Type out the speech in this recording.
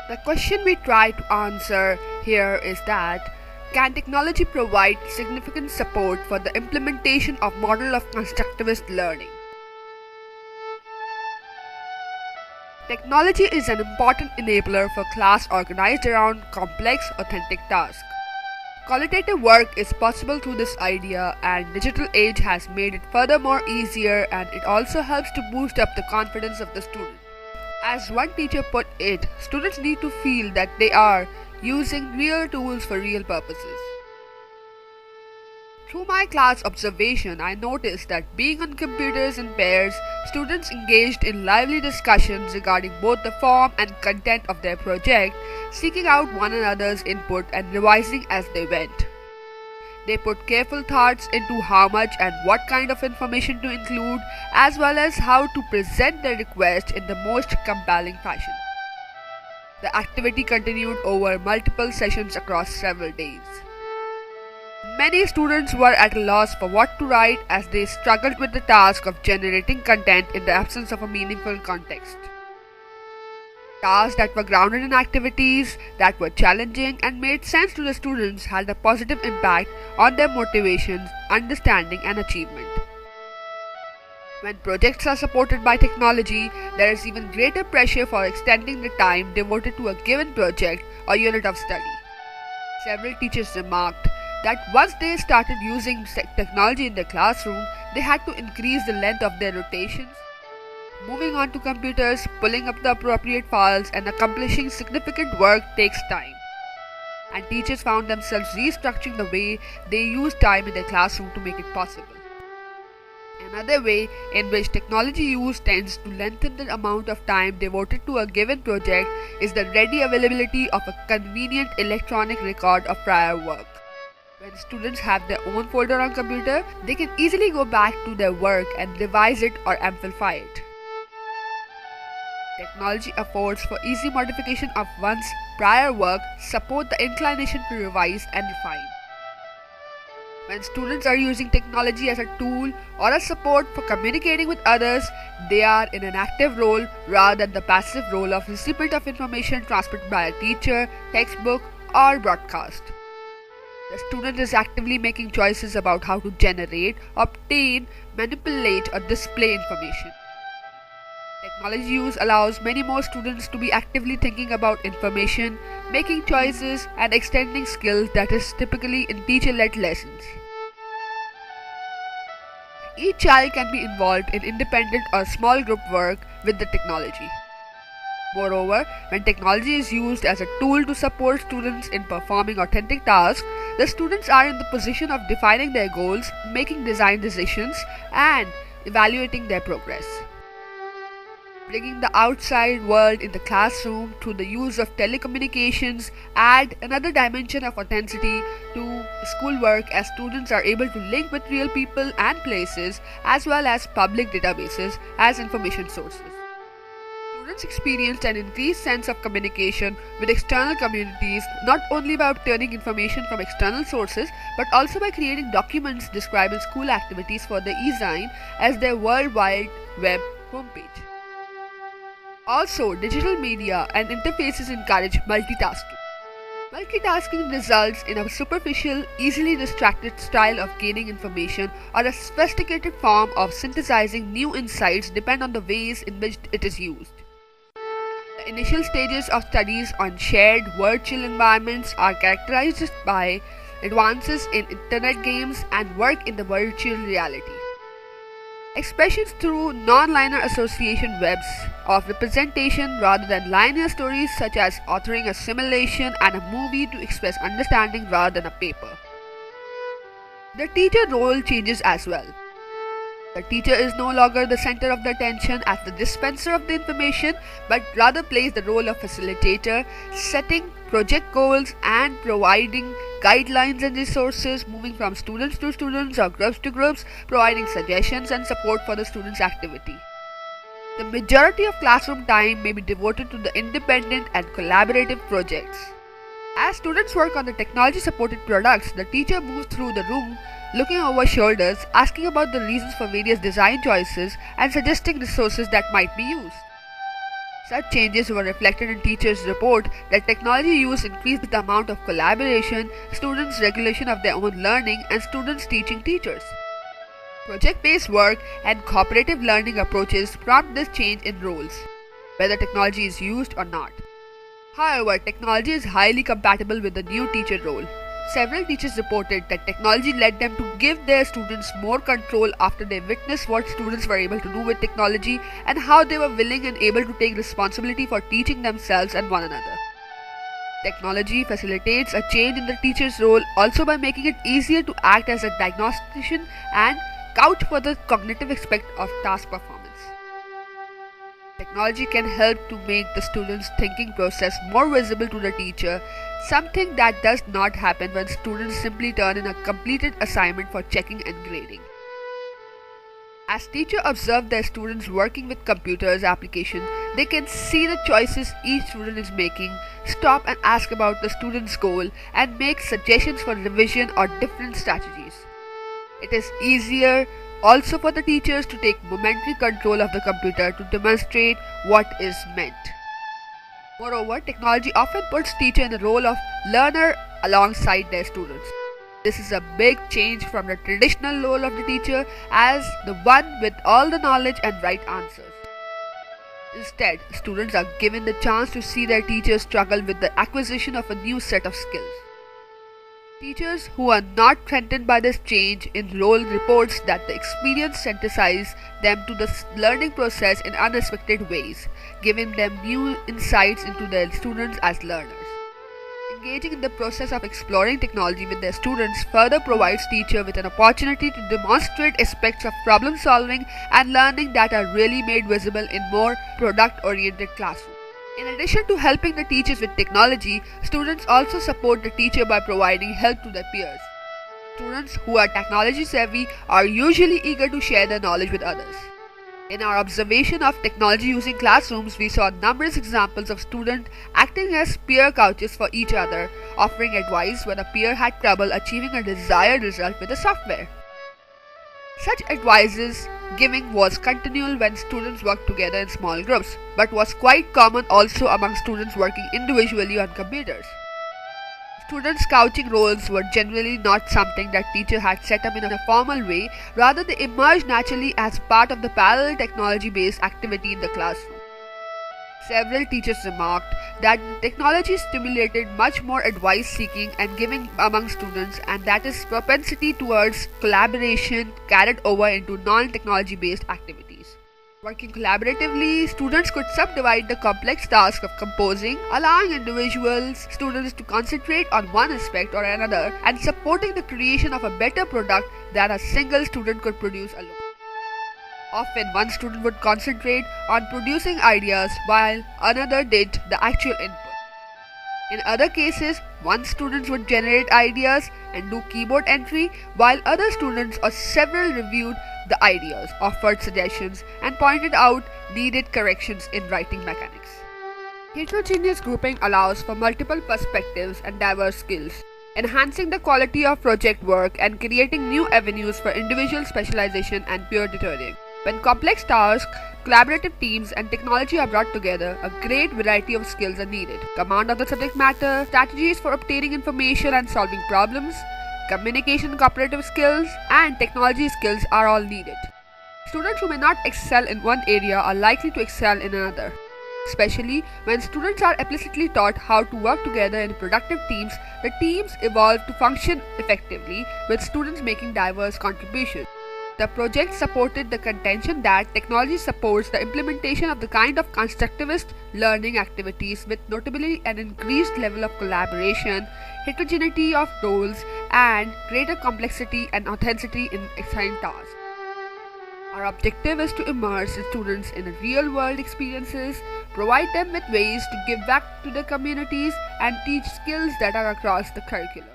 The question we try to answer here is that can technology provide significant support for the implementation of model of constructivist learning? Technology is an important enabler for class organized around complex, authentic tasks. Qualitative work is possible through this idea, and digital age has made it furthermore easier, and it also helps to boost up the confidence of the student. As one teacher put it, students need to feel that they are using real tools for real purposes. Through my class observation, I noticed that being on computers in pairs, students engaged in lively discussions regarding both the form and content of their project, seeking out one another's input and revising as they went. They put careful thoughts into how much and what kind of information to include, as well as how to present their request in the most compelling fashion. The activity continued over multiple sessions across several days. Many students were at a loss for what to write as they struggled with the task of generating content in the absence of a meaningful context. Tasks that were grounded in activities that were challenging and made sense to the students had a positive impact on their motivations, understanding, and achievement. When projects are supported by technology, there is even greater pressure for extending the time devoted to a given project or unit of study. Several teachers remarked that once they started using technology in their classroom, they had to increase the length of their rotations. Moving on to computers, pulling up the appropriate files, and accomplishing significant work takes time. And teachers found themselves restructuring the way they use time in their classroom to make it possible. Another way in which technology use tends to lengthen the amount of time devoted to a given project is the ready availability of a convenient electronic record of prior work. When students have their own folder on computer, they can easily go back to their work and revise it or amplify it. Technology affords for easy modification of one's prior work, support the inclination to revise and refine. When students are using technology as a tool or a support for communicating with others, they are in an active role rather than the passive role of recipient of information transmitted by a teacher, textbook, or broadcast. The student is actively making choices about how to generate, obtain, manipulate, or display information. Technology use allows many more students to be actively thinking about information, making choices, and extending skills that is typically in teacher-led lessons. Each child can be involved in independent or small group work with the technology. Moreover, when technology is used as a tool to support students in performing authentic tasks, the students are in the position of defining their goals, making design decisions, and evaluating their progress. Bringing the outside world in the classroom through the use of telecommunications add another dimension of authenticity to schoolwork as students are able to link with real people and places as well as public databases as information sources. Students experienced an increased sense of communication with external communities not by obtaining information from external sources but also by creating documents describing school activities for the e-Zine as their World Wide Web homepage. Also, digital media and interfaces encourage multitasking. Multitasking results in a superficial, easily distracted style of gaining information or a sophisticated form of synthesizing new insights depend on the ways in which it is used. The initial stages of studies on shared virtual environments are characterized by advances in internet games and work in the virtual reality. Expressions through non-linear association webs of representation rather than linear stories such as authoring a simulation and a movie to express understanding rather than a paper. The teacher role changes as well. The teacher is no longer the center of the attention as the dispenser of the information but rather plays the role of facilitator, setting project goals and providing guidelines and resources, moving from students to students or groups to groups, providing suggestions and support for the students' activity. The majority of classroom time may be devoted to the independent and collaborative projects. As students work on the technology-supported products, the teacher moves through the room, looking over shoulders, asking about the reasons for various design choices, and suggesting resources that might be used. Such changes were reflected in teachers' report that technology use increased the amount of collaboration, students' regulation of their own learning, and students teaching teachers. Project-based work and cooperative learning approaches prompt this change in roles, whether technology is used or not. However, technology is highly compatible with the new teacher role. Several teachers reported that technology led them to give their students more control after they witnessed what students were able to do with technology and how they were willing and able to take responsibility for teaching themselves and one another. Technology facilitates a change in the teacher's role also by making it easier to act as a diagnostician and couch for the cognitive aspect of task performance. Technology can help to make the student's thinking process more visible to the teacher, something that does not happen when students simply turn in a completed assignment for checking and grading. As teachers observe their students working with computers application, they can see the choices each student is making, stop and ask about the student's goal, and make suggestions for revision or different strategies. It is easier also for the teachers to take momentary control of the computer to demonstrate what is meant. Moreover, technology often puts teacher in the role of learner alongside their students. This is a big change from the traditional role of the teacher as the one with all the knowledge and right answers. Instead, students are given the chance to see their teachers struggle with the acquisition of a new set of skills. Teachers who are not threatened by this change in role reports that the experience sensitizes them to the learning process in unexpected ways, giving them new insights into their students as learners. Engaging in the process of exploring technology with their students further provides teachers with an opportunity to demonstrate aspects of problem solving and learning that are really made visible in more product-oriented classrooms. In addition to helping the teachers with technology, students also support the teacher by providing help to their peers. Students who are technology savvy are usually eager to share their knowledge with others. In our observation of technology using classrooms, we saw numerous examples of students acting as peer coaches for each other, offering advice when a peer had trouble achieving a desired result with the software. Such advices giving was continual when students worked together in small groups, but was quite common also among students working individually on computers. Students' coaching roles were generally not something that teachers had set up in a formal way, rather they emerged naturally as part of the parallel technology-based activity in the classroom. Several teachers remarked that technology stimulated much more advice-seeking and giving among students, and that is propensity towards collaboration carried over into non-technology-based activities. Working collaboratively, students could subdivide the complex task of composing, allowing students to concentrate on one aspect or another, and supporting the creation of a better product than a single student could produce alone. Often, one student would concentrate on producing ideas while another did the actual input. In other cases, one student would generate ideas and do keyboard entry, while other students or several reviewed the ideas, offered suggestions, and pointed out needed corrections in writing mechanics. Heterogeneous grouping allows for multiple perspectives and diverse skills, enhancing the quality of project work and creating new avenues for individual specialization and peer tutoring. When complex tasks, collaborative teams, and technology are brought together, a great variety of skills are needed. Command of the subject matter, strategies for obtaining information and solving problems, communication and cooperative skills, and technology skills are all needed. Students who may not excel in one area are likely to excel in another. Especially when students are explicitly taught how to work together in productive teams, the teams evolve to function effectively, with students making diverse contributions. The project supported the contention that technology supports the implementation of the kind of constructivist learning activities with notably an increased level of collaboration, heterogeneity of roles, and greater complexity and authenticity in assigned tasks. Our objective is to immerse the students in real-world experiences, provide them with ways to give back to their communities, and teach skills that are across the curriculum.